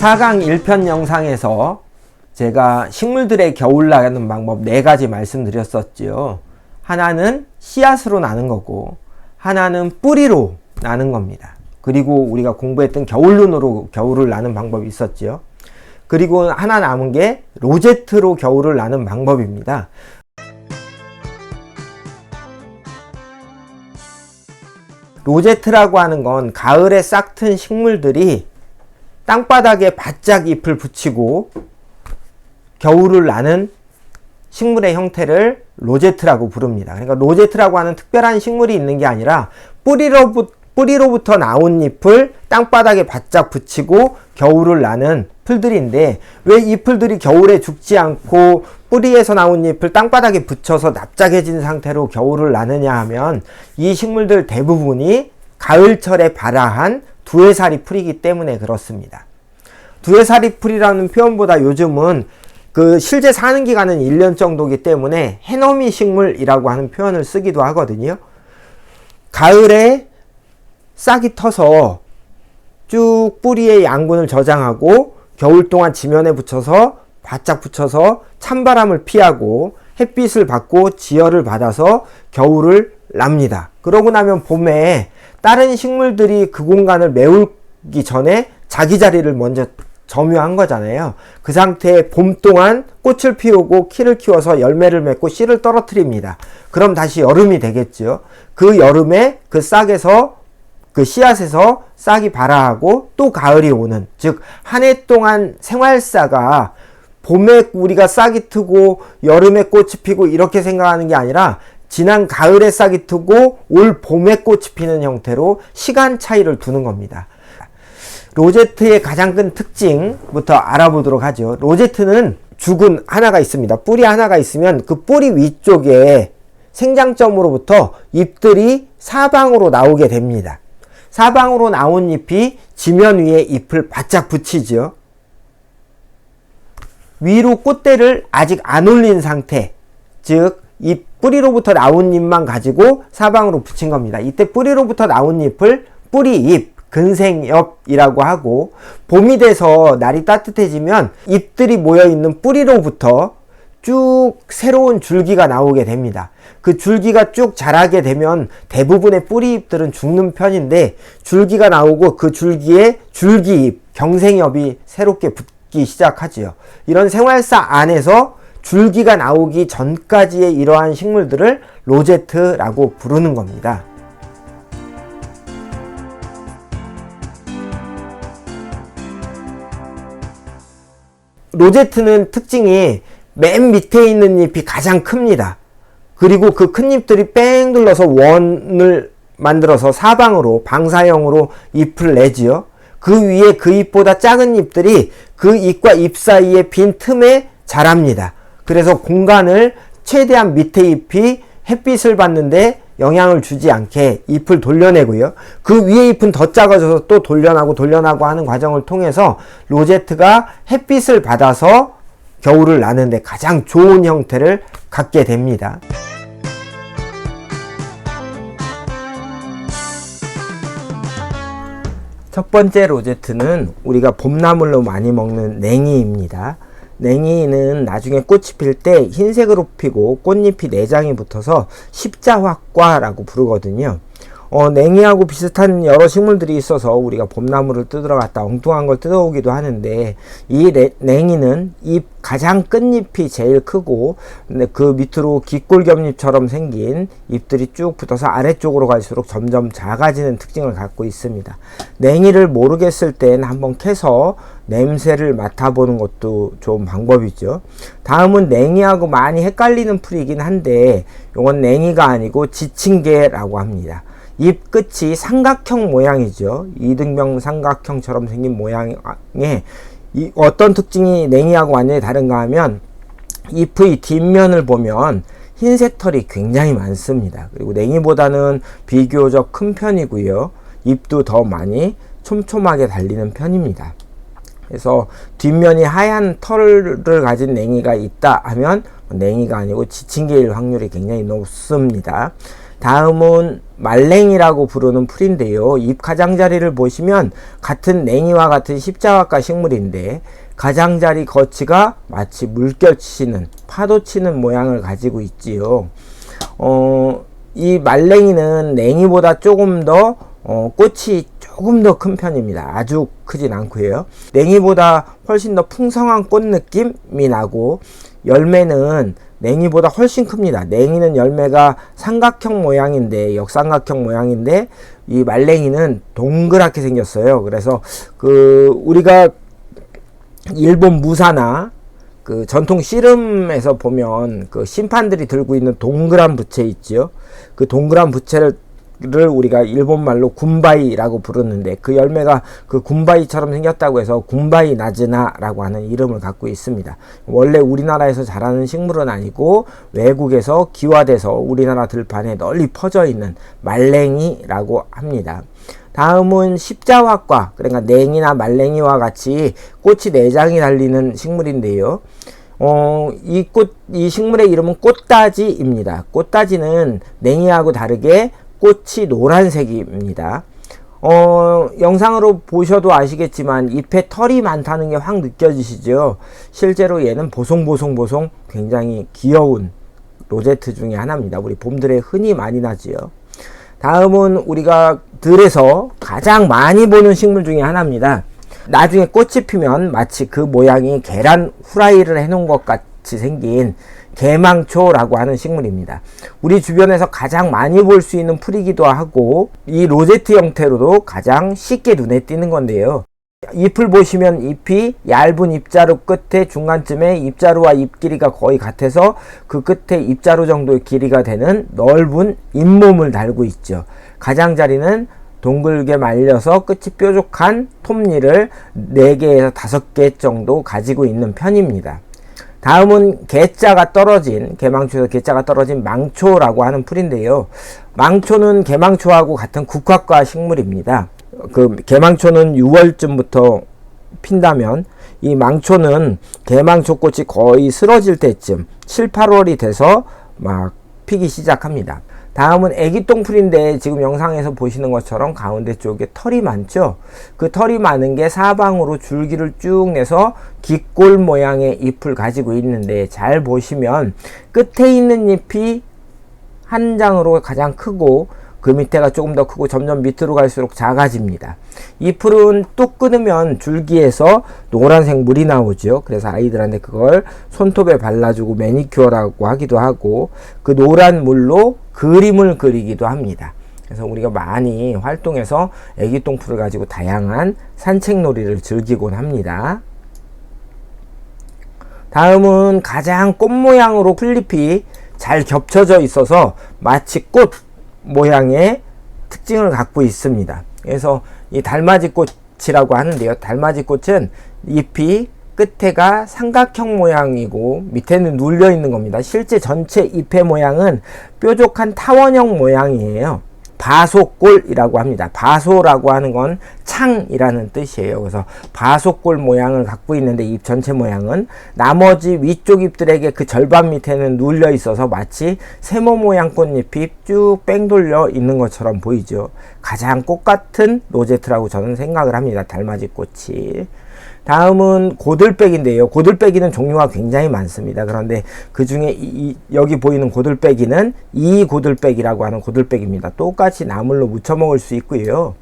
4강 1편 영상에서 제가 식물들의 겨울 나는 방법 4가지 말씀드렸었지요. 하나는 씨앗으로 나는 거고, 하나는 뿌리로 나는 겁니다. 그리고 우리가 공부했던 겨울눈으로 겨울을 나는 방법이 있었지요. 그리고 하나 남은 게 로제트로 겨울을 나는 방법입니다. 로제트라고 하는 건 가을에 싹 튼 식물들이 땅바닥에 바짝 잎을 붙이고 겨울을 나는 식물의 형태를 로제트라고 부릅니다. 그러니까 로제트라고 하는 특별한 식물이 있는 게 아니라 뿌리로부터 나온 잎을 땅바닥에 바짝 붙이고 겨울을 나는 풀들인데, 왜 이 풀들이 겨울에 죽지 않고 뿌리에서 나온 잎을 땅바닥에 붙여서 납작해진 상태로 겨울을 나느냐 하면, 이 식물들 대부분이 가을철에 발아한 두해살이 풀이기 때문에 그렇습니다. 두해살이 풀이라는 표현보다 요즘은 실제 사는 기간은 1년 정도이기 때문에 해넘이 식물이라고 하는 표현을 쓰기도 하거든요. 가을에 싹이 터서 쭉 뿌리에 양분을 저장하고 겨울 동안 지면에 붙여서 바짝 붙여서 찬바람을 피하고 햇빛을 받고 지열을 받아서 겨울을 납니다. 그러고 나면 봄에 다른 식물들이 그 공간을 메우기 전에 자기 자리를 먼저 점유한 거잖아요. 그 상태에 봄 동안 꽃을 피우고 키를 키워서 열매를 맺고 씨를 떨어뜨립니다. 그럼 다시 여름이 되겠죠. 그 여름에 그 싹에서, 그 씨앗에서 싹이 발아하고 또 가을이 오는, 즉 한 해 동안 생활사가 봄에 우리가 싹이 트고 여름에 꽃이 피고 이렇게 생각하는 게 아니라 지난 가을에 싹이 트고 올 봄에 꽃이 피는 형태로 시간 차이를 두는 겁니다. 로제트의 가장 큰 특징부터 알아보도록 하죠. 로제트는 죽은 하나가 있습니다. 뿌리 하나가 있으면 그 뿌리 위쪽에 생장점으로부터 잎들이 사방으로 나오게 됩니다. 사방으로 나온 잎이 지면 위에 잎을 바짝 붙이죠. 위로 꽃대를 아직 안 올린 상태, 즉 이 뿌리로부터 나온 잎만 가지고 사방으로 붙인 겁니다. 이때 뿌리로부터 나온 잎을 뿌리잎, 근생엽이라고 하고, 봄이 돼서 날이 따뜻해지면 잎들이 모여있는 뿌리로부터 쭉 새로운 줄기가 나오게 됩니다. 그 줄기가 쭉 자라게 되면 대부분의 뿌리잎들은 죽는 편인데, 줄기가 나오고 그 줄기에 줄기잎, 경생엽이 새롭게 붙기 시작하지요. 이런 생활사 안에서 줄기가 나오기 전까지의 이러한 식물들을 로제트라고 부르는 겁니다. 로제트는 특징이 맨 밑에 있는 잎이 가장 큽니다. 그리고 그 큰 잎들이 뺑 둘러서 원을 만들어서 사방으로 방사형으로 잎을 내지요. 그 위에 그 잎보다 작은 잎들이 그 잎과 잎 사이에 빈 틈에 자랍니다. 그래서 공간을 최대한 밑에 잎이 햇빛을 받는데 영향을 주지 않게 잎을 돌려내고요. 그 위에 잎은 더 작아져서 또 돌려나고 하는 과정을 통해서 로제트가 햇빛을 받아서 겨울을 나는데 가장 좋은 형태를 갖게 됩니다. 첫 번째 로제트는 우리가 봄나물로 많이 먹는 냉이입니다. 냉이는 나중에 꽃이 필 때 흰색으로 피고 꽃잎이 내장이 붙어서 십자화과라고 부르거든요. 냉이하고 비슷한 여러 식물들이 있어서 우리가 봄나물을 뜯으러 갔다 엉뚱한 걸 뜯어오기도 하는데, 이 냉이는 잎 가장 끝잎이 제일 크고 그 밑으로 깃골겹잎처럼 생긴 잎들이 쭉 붙어서 아래쪽으로 갈수록 점점 작아지는 특징을 갖고 있습니다. 냉이를 모르겠을 땐 한번 캐서 냄새를 맡아보는 것도 좋은 방법이죠. 다음은 냉이하고 많이 헷갈리는 풀이긴 한데, 이건 냉이가 아니고 지친개라고 합니다. 잎 끝이 삼각형 모양이죠. 이등병 삼각형처럼 생긴 모양에 어떤 특징이 냉이하고 완전히 다른가 하면, 잎의 뒷면을 보면 흰색 털이 굉장히 많습니다. 그리고 냉이보다는 비교적 큰 편이고요. 잎도 더 많이 촘촘하게 달리는 편입니다. 그래서 뒷면이 하얀 털을 가진 냉이가 있다 하면 냉이가 아니고 지친개일 확률이 굉장히 높습니다. 다음은 말랭이라고 부르는 풀인데요. 잎 가장자리를 보시면 같은 냉이와 같은 십자화과 식물인데 가장자리 거치가 마치 물결 치는 파도 치는 모양을 가지고 있지요. 이 말랭이는 냉이보다 조금 더 꽃이 조금 더 큰 편입니다. 아주 크진 않고요. 냉이보다 훨씬 더 풍성한 꽃 느낌이 나고 열매는 냉이보다 훨씬 큽니다. 냉이는 열매가 삼각형 모양인데 역삼각형 모양인데 이 말랭이는 동그랗게 생겼어요. 그래서 우리가 일본 무사나 전통 씨름에서 보면 심판들이 들고 있는 동그란 부채 있죠. 그 동그란 부채를 우리가 일본 말로 군바이라고 부르는데 그 열매가 그 군바이처럼 생겼다고 해서 군바이 나즈나라고 하는 이름을 갖고 있습니다. 원래 우리나라에서 자라는 식물은 아니고 외국에서 기화돼서 우리나라 들판에 널리 퍼져 있는 말랭이라고 합니다. 다음은 십자화과, 그러니까 냉이나 말랭이와 같이 꽃이 4장이 달리는 식물인데요. 이 식물의 이름은 꽃다지입니다. 꽃다지는 냉이하고 다르게 꽃이 노란색입니다. 영상으로 보셔도 아시겠지만 잎에 털이 많다는 게 확 느껴지시죠? 실제로 얘는 보송보송 굉장히 귀여운 로제트 중에 하나입니다. 우리 봄들에 흔히 많이 나지요. 다음은 우리가 들에서 가장 많이 보는 식물 중에 하나입니다. 나중에 꽃이 피면 마치 그 모양이 계란 후라이를 해놓은 것 같이 생긴 개망초라고 하는 식물입니다. 우리 주변에서 가장 많이 볼 수 있는 풀이기도 하고 이 로제트 형태로도 가장 쉽게 눈에 띄는 건데요. 잎을 보시면 잎이 얇은 잎자루 끝에 중간쯤에 잎자루와 잎 길이가 거의 같아서 그 끝에 잎자루 정도의 길이가 되는 넓은 잇몸을 달고 있죠. 가장자리는 동글게 말려서 끝이 뾰족한 톱니를 4개에서 5개 정도 가지고 있는 편입니다. 다음은 개자가 떨어진, 개망초에서 개자가 떨어진 망초라고 하는 풀인데요. 망초는 개망초하고 같은 국화과 식물입니다. 개망초는 6월쯤부터 핀다면 이 망초는 개망초 꽃이 거의 쓰러질 때쯤 7, 8월이 돼서 막 피기 시작합니다. 다음은 애기똥풀인데 지금 영상에서 보시는 것처럼 가운데 쪽에 털이 많죠. 그 털이 많은 게 사방으로 줄기를 쭉 내서 깃골 모양의 잎을 가지고 있는데 잘 보시면 끝에 있는 잎이 한 장으로 가장 크고 그 밑에가 조금 더 크고 점점 밑으로 갈수록 작아집니다. 이 풀은 뚝 끊으면 줄기에서 노란색 물이 나오죠. 그래서 아이들한테 그걸 손톱에 발라주고 매니큐어라고 하기도 하고 그 노란 물로 그림을 그리기도 합니다. 그래서 우리가 많이 활동해서 애기똥풀을 가지고 다양한 산책놀이를 즐기곤 합니다. 다음은 가장 꽃 모양으로 풀잎이 잘 겹쳐져 있어서 마치 꽃 모양의 특징을 갖고 있습니다. 그래서 이 달맞이꽃이라고 하는데요. 달맞이꽃은 잎이 끝에가 삼각형 모양이고 밑에는 눌려 있는 겁니다. 실제 전체 잎의 모양은 뾰족한 타원형 모양이에요. 바소골이라고 합니다. 바소라고 하는 건 창이라는 뜻이에요. 그래서 바소골 모양을 갖고 있는데 잎 전체 모양은 나머지 위쪽 잎들에게 그 절반 밑에는 눌려 있어서 마치 세모 모양 꽃잎이 쭉 뺑 돌려 있는 것처럼 보이죠. 가장 꽃 같은 로제트라고 저는 생각을 합니다. 달맞이 꽃이. 다음은 고들빼기인데요. 고들빼기는 종류가 굉장히 많습니다. 그런데 그 중에 여기 보이는 고들빼기는 이 고들빼기라고 하는 고들빼기입니다. 똑같이 나물로 무쳐 먹을 수 있고요.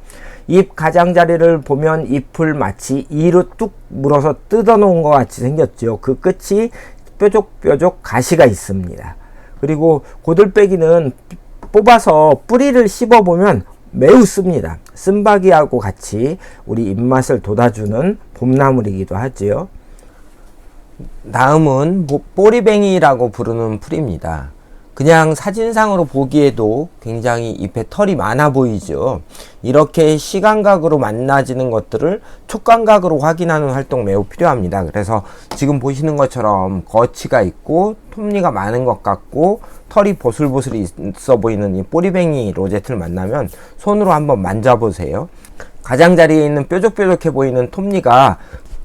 잎 가장자리를 보면 잎을 마치 이로 뚝 물어서 뜯어 놓은 것 같이 생겼죠. 그 끝이 뾰족뾰족 가시가 있습니다. 그리고 고들빼기는 뽑아서 뿌리를 씹어보면 매우 씁니다. 쓴바귀하고 같이 우리 입맛을 돋아주는 봄나물이기도 하지요. 다음은 보리뱅이라고 부르는 풀입니다. 그냥 사진상으로 보기에도 굉장히 잎에 털이 많아 보이죠. 이렇게 시감각으로 만나지는 것들을 촉감각으로 확인하는 활동 매우 필요합니다. 그래서 지금 보시는 것처럼 거치가 있고 톱니가 많은 것 같고 털이 보슬보슬 있어 보이는 이 보리뱅이 로제트를 만나면 손으로 한번 만져보세요. 가장자리에 있는 뾰족뾰족해 보이는 톱니가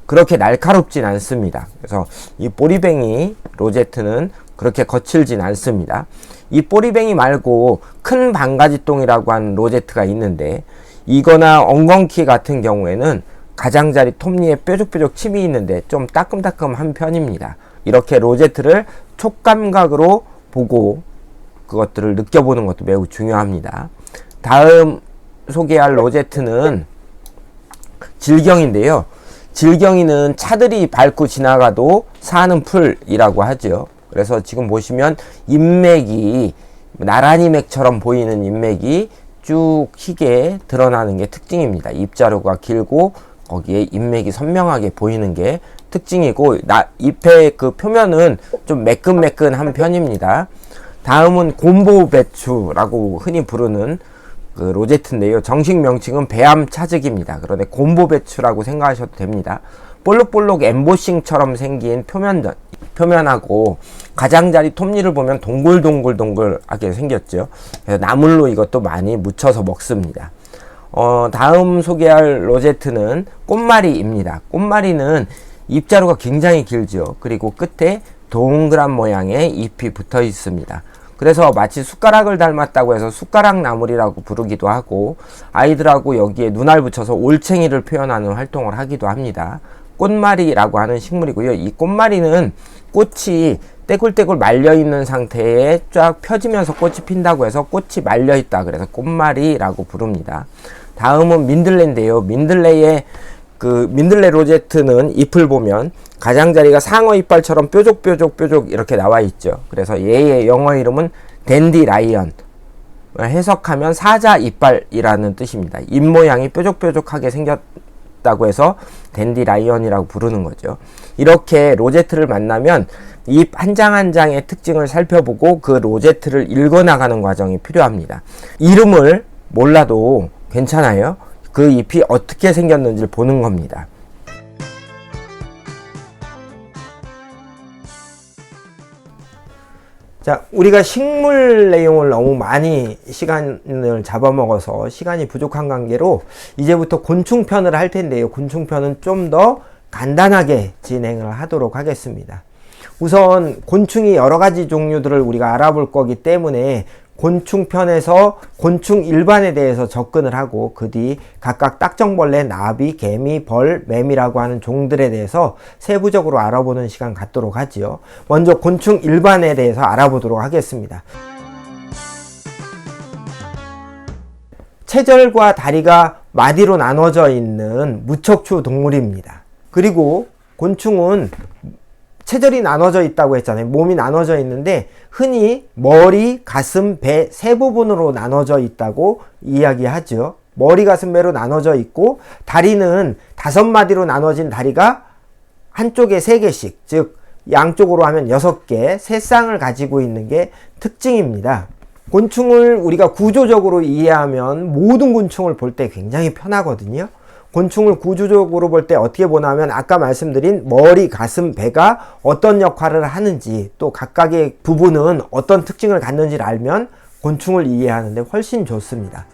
그렇게 날카롭진 않습니다. 그래서 이 보리뱅이 로제트는 그렇게 거칠진 않습니다. 이 꼬리뱅이 말고 큰 반가지똥이라고 하는 로제트가 있는데, 이거나 엉겅퀴 같은 경우에는 가장자리 톱니에 뾰족뾰족 침이 있는데 좀 따끔따끔한 편입니다. 이렇게 로제트를 촉감각으로 보고 그것들을 느껴보는 것도 매우 중요합니다. 다음 소개할 로제트는 질경인데요. 질경이는 차들이 밟고 지나가도 사는 풀이라고 하죠. 그래서 지금 보시면 인맥이 나란히 맥처럼 보이는 인맥이 쭉 희게 드러나는 게 특징입니다. 잎자루가 길고 거기에 인맥이 선명하게 보이는 게 특징이고, 잎의 그 표면은 좀 매끈매끈한 편입니다. 다음은 곰보배추라고 흔히 부르는 그 로제트인데요. 정식 명칭은 배암차즉입니다. 그런데 곰보배추라고 생각하셔도 됩니다. 볼록볼록 엠보싱처럼 생긴 표면하고 가장자리 톱니를 보면 동글동글동글하게 생겼죠. 그래서 나물로 이것도 많이 무쳐서 먹습니다. 다음 소개할 로제트는 꽃마리입니다. 꽃마리는 잎자루가 굉장히 길죠. 그리고 끝에 동그란 모양의 잎이 붙어 있습니다. 그래서 마치 숟가락을 닮았다고 해서 숟가락 나물이라고 부르기도 하고, 아이들하고 여기에 눈알 붙여서 올챙이를 표현하는 활동을 하기도 합니다. 꽃마리라고 하는 식물이고요. 이 꽃마리는 꽃이 떼굴떼굴 말려있는 상태에 쫙 펴지면서 꽃이 핀다고 해서 꽃이 말려있다, 그래서 꽃마리라고 부릅니다. 다음은 민들레인데요. 민들레 로제트는 잎을 보면 가장자리가 상어 이빨처럼 뾰족뾰족 이렇게 나와 있죠. 그래서 얘의 영어 이름은 댄디라이언, 해석하면 사자 이빨이라는 뜻입니다. 잎 모양이 뾰족뾰족하게 생겼다고 해서 댄디라이언이라고 부르는 거죠. 이렇게 로제트를 만나면 잎 한 장 한 장의 특징을 살펴보고 그 로제트를 읽어나가는 과정이 필요합니다. 이름을 몰라도 괜찮아요. 그 잎이 어떻게 생겼는지를 보는 겁니다. 자, 우리가 식물 내용을 너무 많이 시간을 잡아먹어서 시간이 부족한 관계로 이제부터 곤충편을 할 텐데요. 곤충편은 좀 더 간단하게 진행을 하도록 하겠습니다. 우선 곤충이 여러 가지 종류들을 우리가 알아볼 거기 때문에 곤충편에서 곤충 일반에 대해서 접근을 하고, 그 뒤 각각 딱정벌레, 나비, 개미, 벌, 매미라고 하는 종들에 대해서 세부적으로 알아보는 시간 갖도록 하지요. 먼저 곤충 일반에 대해서 알아보도록 하겠습니다. 체절과 다리가 마디로 나눠져 있는 무척추 동물입니다. 그리고 곤충은 체절이 나눠져 있다고 했잖아요. 몸이 나눠져 있는데 흔히 머리, 가슴, 배 세 부분으로 나눠져 있다고 이야기하죠. 머리, 가슴, 배로 나눠져 있고, 다리는 5마디로 나눠진 다리가 한쪽에 3개씩, 즉 양쪽으로 하면 6개, 세 쌍을 가지고 있는 게 특징입니다. 곤충을 우리가 구조적으로 이해하면 모든 곤충을 볼 때 굉장히 편하거든요. 곤충을 구조적으로 볼 때 어떻게 보냐면, 아까 말씀드린 머리, 가슴, 배가 어떤 역할을 하는지, 또 각각의 부분은 어떤 특징을 갖는지를 알면 곤충을 이해하는데 훨씬 좋습니다.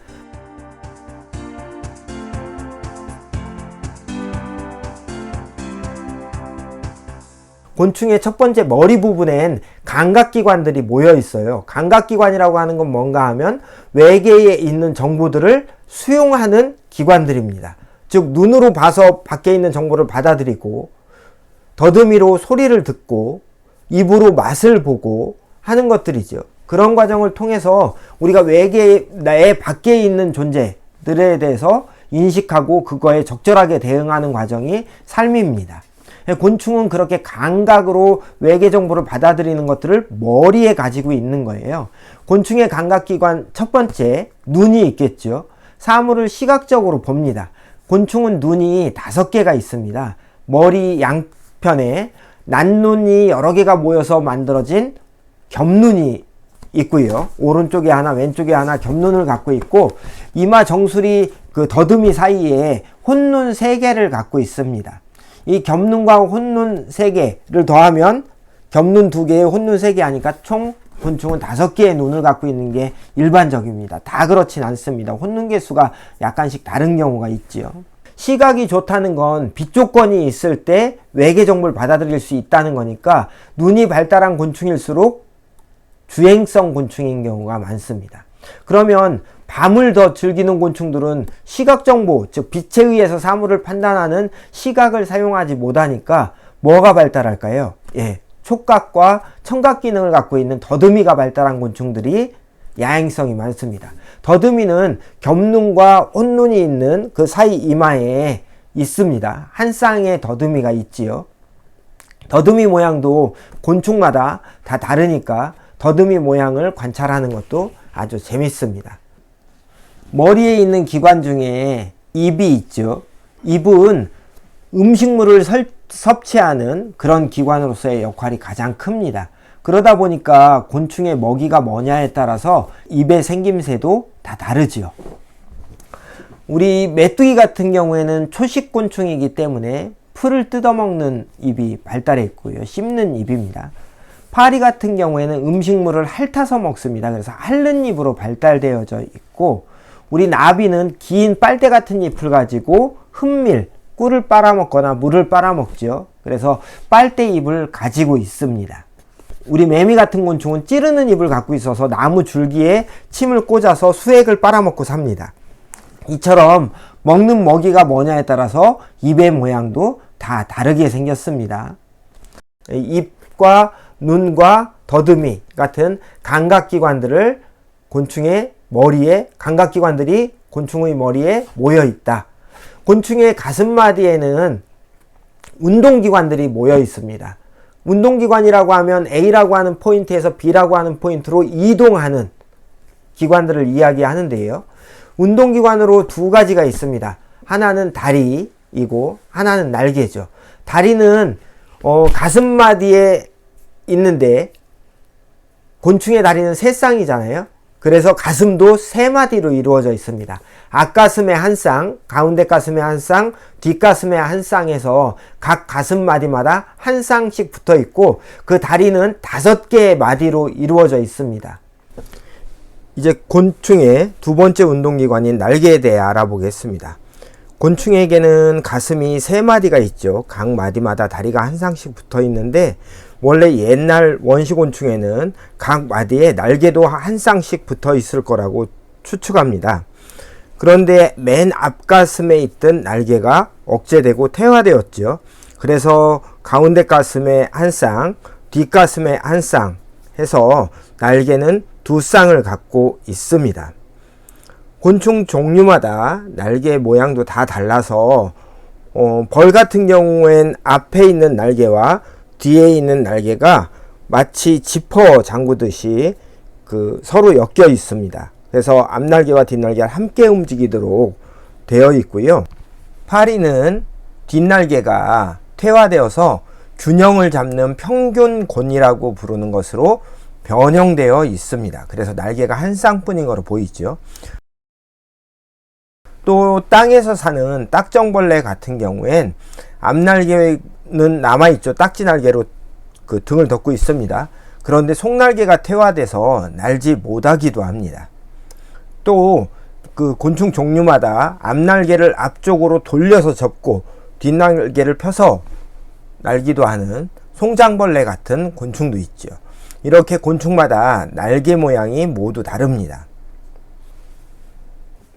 곤충의 첫 번째 머리 부분엔 감각기관들이 모여 있어요. 감각기관이라고 하는 건 뭔가 하면 외계에 있는 정보들을 수용하는 기관들입니다. 즉 눈으로 봐서 밖에 있는 정보를 받아들이고, 더듬이로 소리를 듣고, 입으로 맛을 보고 하는 것들이죠. 그런 과정을 통해서 우리가 외계, 내 밖에 있는 존재들에 대해서 인식하고 그거에 적절하게 대응하는 과정이 삶입니다. 곤충은 그렇게 감각으로 외계 정보를 받아들이는 것들을 머리에 가지고 있는 거예요. 곤충의 감각기관 첫 번째, 눈이 있겠죠. 사물을 시각적으로 봅니다. 곤충은 눈이 5개가 있습니다. 머리 양편에 난눈이 여러 개가 모여서 만들어진 겹눈이 있고요. 오른쪽에 하나, 왼쪽에 하나 겹눈을 갖고 있고, 이마 정수리 그 더듬이 사이에 혼눈 3개를 갖고 있습니다. 이 겹눈과 혼눈 3개를 더하면 겹눈 2개에 혼눈 3개 하니까 총 곤충은 5개의 눈을 갖고 있는 게 일반적입니다. 다 그렇진 않습니다. 혼눈 개수가 약간씩 다른 경우가 있지요. 시각이 좋다는 건 빛 조건이 있을 때 외계 정보를 받아들일 수 있다는 거니까, 눈이 발달한 곤충일수록 주행성 곤충인 경우가 많습니다. 그러면 밤을 더 즐기는 곤충들은 시각정보, 즉 빛에 의해서 사물을 판단하는 시각을 사용하지 못하니까 뭐가 발달할까요? 예, 촉각과 청각 기능을 갖고 있는 더듬이가 발달한 곤충들이 야행성이 많습니다. 더듬이는 겹눈과 혼눈이 있는 그 사이 이마에 있습니다. 한 쌍의 더듬이가 있지요. 더듬이 모양도 곤충마다 다 다르니까 더듬이 모양을 관찰하는 것도 아주 재밌습니다. 머리에 있는 기관 중에 입이 있죠. 입은 음식물을 섭취하는 그런 기관으로서의 역할이 가장 큽니다. 그러다 보니까 곤충의 먹이가 뭐냐에 따라서 입의 생김새도 다 다르지요. 우리 메뚜기 같은 경우에는 초식곤충이기 때문에 풀을 뜯어먹는 입이 발달해 있고요. 씹는 입입니다. 파리 같은 경우에는 음식물을 핥아서 먹습니다. 그래서 핥는 입으로 발달되어져 있고, 우리 나비는 긴 빨대 같은 잎을 가지고 흙밀, 꿀을 빨아먹거나 물을 빨아먹죠. 그래서 빨대 잎을 가지고 있습니다. 우리 매미 같은 곤충은 찌르는 잎을 갖고 있어서 나무 줄기에 침을 꽂아서 수액을 빨아먹고 삽니다. 이처럼 먹는 먹이가 뭐냐에 따라서 입의 모양도 다 다르게 생겼습니다. 입과 눈과 더듬이 같은 감각기관들을 곤충의 머리에, 감각기관들이 곤충의 머리에 모여 있다. 곤충의 가슴마디에는 운동기관들이 모여 있습니다. 운동기관이라고 하면 A라고 하는 포인트에서 B라고 하는 포인트로 이동하는 기관들을 이야기하는데요. 운동기관으로 두 가지가 있습니다. 하나는 다리이고 하나는 날개죠. 다리는 가슴마디에 있는데 곤충의 다리는 세 쌍이잖아요. 그래서 가슴도 세 마디로 이루어져 있습니다. 앞가슴에 한 쌍, 가운데 가슴에 한 쌍, 뒷가슴에 한 쌍에서 각 가슴 마디마다 한 쌍씩 붙어 있고, 그 다리는 5개의 마디로 이루어져 있습니다. 이제 곤충의 두 번째 운동기관인 날개에 대해 알아보겠습니다. 곤충에게는 가슴이 3마디가 있죠. 각 마디마다 다리가 한 쌍씩 붙어 있는데, 원래 옛날 원시곤충에는 각 마디에 날개도 한 쌍씩 붙어 있을 거라고 추측합니다. 그런데 맨 앞가슴에 있던 날개가 억제되고 퇴화되었죠. 그래서 가운데 가슴에 한 쌍, 뒷가슴에 한 쌍 해서 날개는 2쌍을 갖고 있습니다. 곤충 종류마다 날개 모양도 다 달라서 벌 같은 경우엔 앞에 있는 날개와 뒤에 있는 날개가 마치 지퍼 잠그듯이 서로 엮여 있습니다. 그래서 앞날개와 뒷날개가 함께 움직이도록 되어 있고요. 파리는 뒷날개가 퇴화되어서 균형을 잡는 평균곤이라고 부르는 것으로 변형되어 있습니다. 그래서 날개가 한 쌍뿐인 것으로 보이죠. 또 땅에서 사는 딱정벌레 같은 경우엔 앞날개는 남아있죠. 딱지날개로 그 등을 덮고 있습니다. 그런데 속날개가 퇴화돼서 날지 못하기도 합니다. 또 그 곤충 종류마다 앞날개를 앞쪽으로 돌려서 접고 뒷날개를 펴서 날기도 하는 송장벌레 같은 곤충도 있죠. 이렇게 곤충마다 날개 모양이 모두 다릅니다.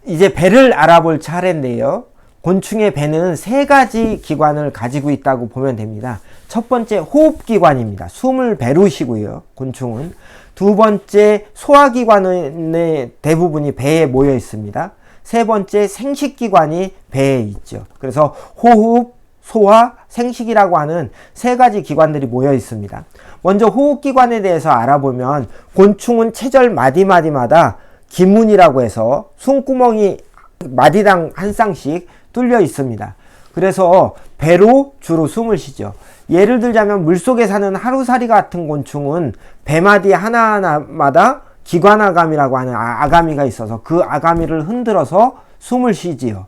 이제 배를 알아볼 차례인데요. 곤충의 배는 3가지 기관을 가지고 있다고 보면 됩니다. 첫 번째 호흡기관입니다. 숨을 배로 쉬고요. 곤충은. 두 번째 소화기관의 대부분이 배에 모여 있습니다. 세 번째 생식기관이 배에 있죠. 그래서 호흡, 소화, 생식이라고 하는 3가지 기관들이 모여 있습니다. 먼저 호흡기관에 대해서 알아보면 곤충은 체절 마디마디마다 기문이라고 해서 숨구멍이 마디당 한 쌍씩 뚫려 있습니다. 그래서 배로 주로 숨을 쉬죠. 예를 들자면 물속에 사는 하루살이 같은 곤충은 배마디 하나하나마다 기관아가미라고 하는 아가미가 있어서 그 아가미를 흔들어서 숨을 쉬지요.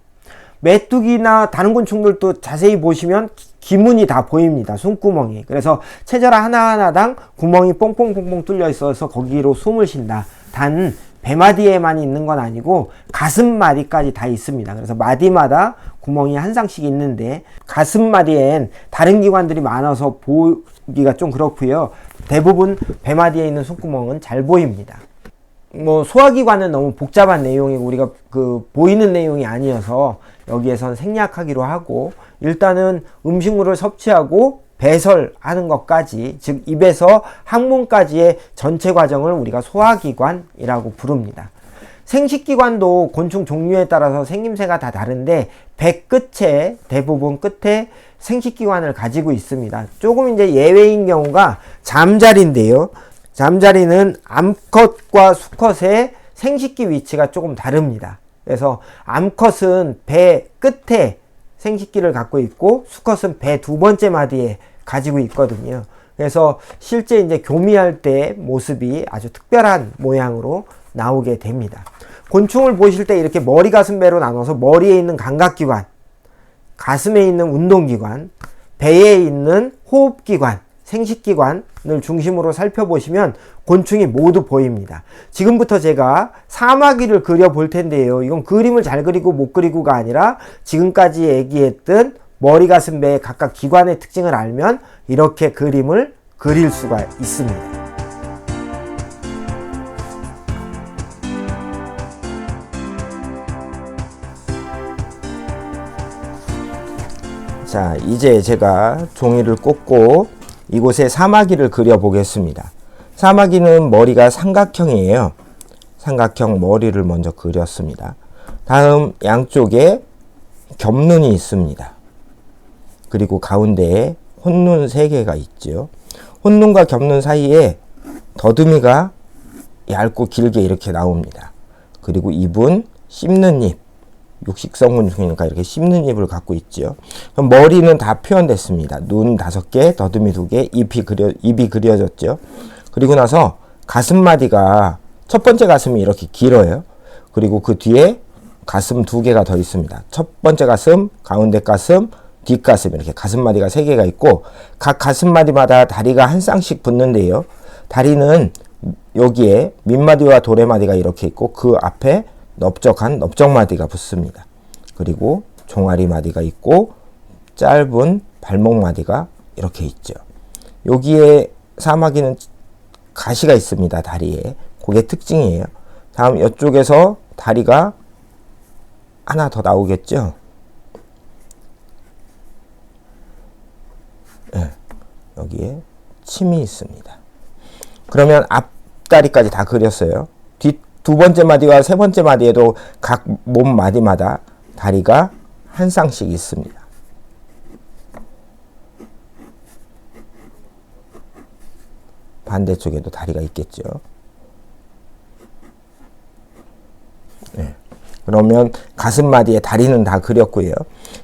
메뚜기나 다른 곤충들도 자세히 보시면 기문이 다 보입니다. 숨구멍이. 그래서 체절 하나하나당 구멍이 뽕뽕뽕뽕 뚫려 있어서 거기로 숨을 쉰다. 단 배마디에만 있는 건 아니고 가슴마디까지 다 있습니다. 그래서 마디마다 구멍이 한 쌍씩 있는데 가슴마디엔 다른 기관들이 많아서 보기가 좀 그렇고요. 대부분 배마디에 있는 손구멍은 잘 보입니다. 뭐 소화기관은 너무 복잡한 내용이고 우리가 보이는 내용이 아니어서 여기에선 생략하기로 하고, 일단은 음식물을 섭취하고 배설하는 것까지, 즉 입에서 항문까지의 전체 과정을 우리가 소화기관이라고 부릅니다. 생식기관도 곤충 종류에 따라서 생김새가 다 다른데 배 끝에, 대부분 끝에 생식기관을 가지고 있습니다. 조금 이제 예외인 경우가 잠자리인데요. 잠자리는 암컷과 수컷의 생식기 위치가 조금 다릅니다. 그래서 암컷은 배 끝에 생식기를 갖고 있고 수컷은 배 두 번째 마디에 가지고 있거든요. 그래서 실제 이제 교미할 때 모습이 아주 특별한 모양으로 나오게 됩니다. 곤충을 보실 때 이렇게 머리, 가슴, 배로 나눠서 머리에 있는 감각기관, 가슴에 있는 운동기관, 배에 있는 호흡기관, 생식기관을 중심으로 살펴보시면 곤충이 모두 보입니다. 지금부터 제가 사마귀를 그려볼 텐데요. 이건 그림을 잘 그리고 못 그리고가 아니라 지금까지 얘기했던 머리, 가슴, 배 각각 기관의 특징을 알면 이렇게 그림을 그릴 수가 있습니다. 자, 이제 제가 종이를 꽂고 이곳에 사마귀를 그려 보겠습니다. 사마귀는 머리가 삼각형이에요. 삼각형 머리를 먼저 그렸습니다. 다음 양쪽에 겹눈이 있습니다. 그리고 가운데에 혼눈 3개가 있죠. 혼눈과 겹눈 사이에 더듬이가 얇고 길게 이렇게 나옵니다. 그리고 입은 씹는 입, 육식성 곤충이니까 이렇게 씹는 입을 갖고 있죠. 그럼 머리는 다 표현됐습니다. 눈 5개, 더듬이 2개, 입이 그려졌죠. 그리고 나서 가슴마디가, 첫 번째 가슴이 이렇게 길어요. 그리고 그 뒤에 가슴 2개가 더 있습니다. 첫 번째 가슴, 가운데 가슴, 뒷가슴, 이렇게 가슴마디가 3개가 있고 각 가슴마디마다 다리가 한 쌍씩 붙는데요. 다리는 여기에 밑마디와 도래마디가 이렇게 있고 그 앞에 넓적한 넓적마디가 붙습니다. 그리고 종아리마디가 있고 짧은 발목마디가 이렇게 있죠. 여기에 사마귀는 가시가 있습니다. 다리에. 그게 특징이에요. 다음 이쪽에서 다리가 하나 더 나오겠죠. 네, 여기에 침이 있습니다. 그러면 앞다리까지 다 그렸어요. 두 번째 마디와 세 번째 마디에도 각 몸 마디마다 다리가 한 쌍씩 있습니다. 반대쪽에도 다리가 있겠죠. 네. 그러면 가슴 마디에 다리는 다 그렸고요.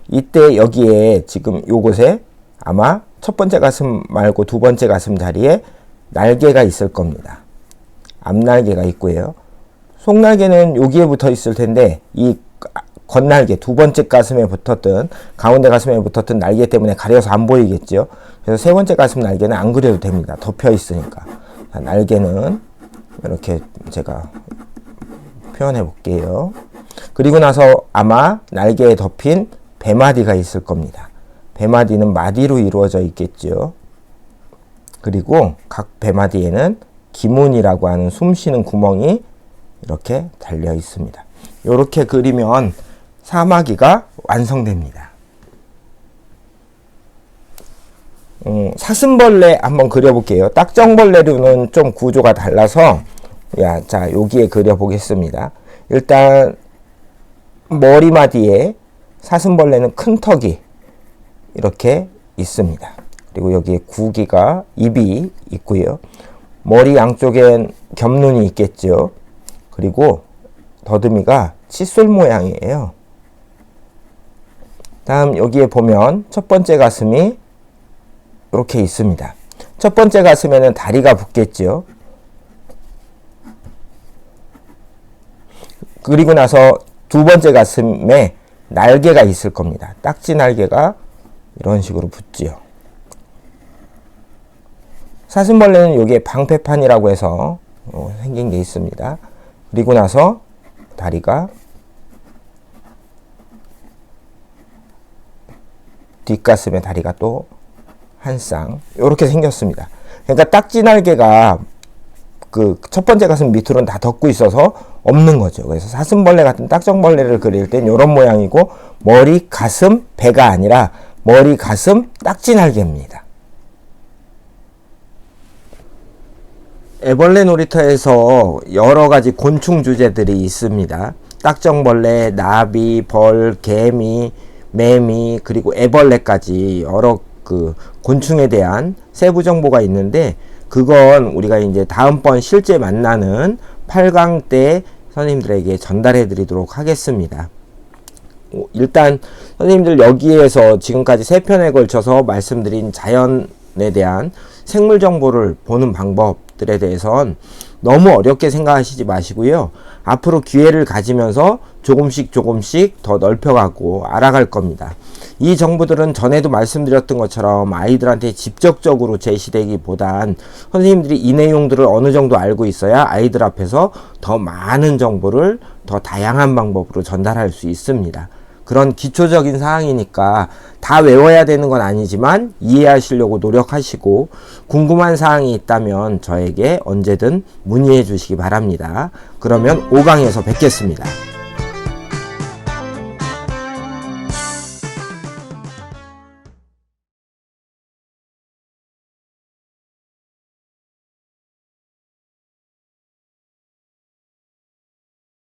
이때 여기에 지금 요곳에 아마 첫 번째 가슴 말고 두 번째 가슴 자리에 날개가 있을 겁니다. 앞날개가 있고요. 속날개는 여기에 붙어 있을 텐데 이 겉날개, 두 번째 가슴에 붙었던, 가운데 가슴에 붙었던 날개 때문에 가려서 안 보이겠죠. 그래서 세 번째 가슴 날개는 안 그려도 됩니다. 덮여 있으니까. 자, 날개는 이렇게 제가 표현해 볼게요. 그리고 나서 아마 날개에 덮인 배마디가 있을 겁니다. 배마디는 마디로 이루어져 있겠죠. 그리고 각 배마디에는 기문이라고 하는 숨쉬는 구멍이 이렇게 달려 있습니다. 이렇게 그리면 사마귀가 완성됩니다. 사슴벌레 한번 그려볼게요. 딱정벌레류는 좀 구조가 달라서 자 여기에 그려보겠습니다. 일단 머리마디에 사슴벌레는 큰 턱이 이렇게 있습니다. 그리고 여기에 구기가 입이 있고요. 머리 양쪽엔 겹눈이 있겠죠. 그리고 더듬이가 칫솔 모양이에요. 다음 여기에 보면 첫 번째 가슴이 이렇게 있습니다. 첫 번째 가슴에는 다리가 붙겠죠. 그리고 나서 두 번째 가슴에 날개가 있을 겁니다. 딱지 날개가 이런 식으로 붙지요. 사슴벌레는 여기에 방패판이라고 해서 생긴 게 있습니다. 그리고 나서 다리가 뒷가슴에 다리가 또 한 쌍 이렇게 생겼습니다. 그러니까 딱지날개가 그 첫 번째 가슴 밑으로는 다 덮고 있어서 없는 거죠. 그래서 사슴벌레 같은 딱정벌레를 그릴 땐 이런 모양이고, 머리, 가슴, 배가 아니라 머리, 가슴, 딱지날개입니다. 애벌레 놀이터에서 여러 가지 곤충 주제들이 있습니다. 딱정벌레, 나비, 벌, 개미, 매미, 그리고 애벌레까지 여러 그 곤충에 대한 세부 정보가 있는데, 그건 우리가 이제 다음번 실제 만나는 8강 때 선생님들에게 전달해 드리도록 하겠습니다. 일단 선생님들 여기에서 지금까지 3편에 걸쳐서 말씀드린 자연에 대한 생물 정보를 보는 방법들에 대해선 너무 어렵게 생각하시지 마시고요. 앞으로 기회를 가지면서 조금씩 더 넓혀가고 알아갈 겁니다. 이 정보들은 전에도 말씀드렸던 것처럼 아이들한테 직접적으로 제시되기보단 선생님들이 이 내용들을 어느 정도 알고 있어야 아이들 앞에서 더 많은 정보를 더 다양한 방법으로 전달할 수 있습니다. 그런 기초적인 사항이니까 다 외워야 되는 건 아니지만 이해하시려고 노력하시고, 궁금한 사항이 있다면 저에게 언제든 문의해 주시기 바랍니다. 그러면 5강에서 뵙겠습니다.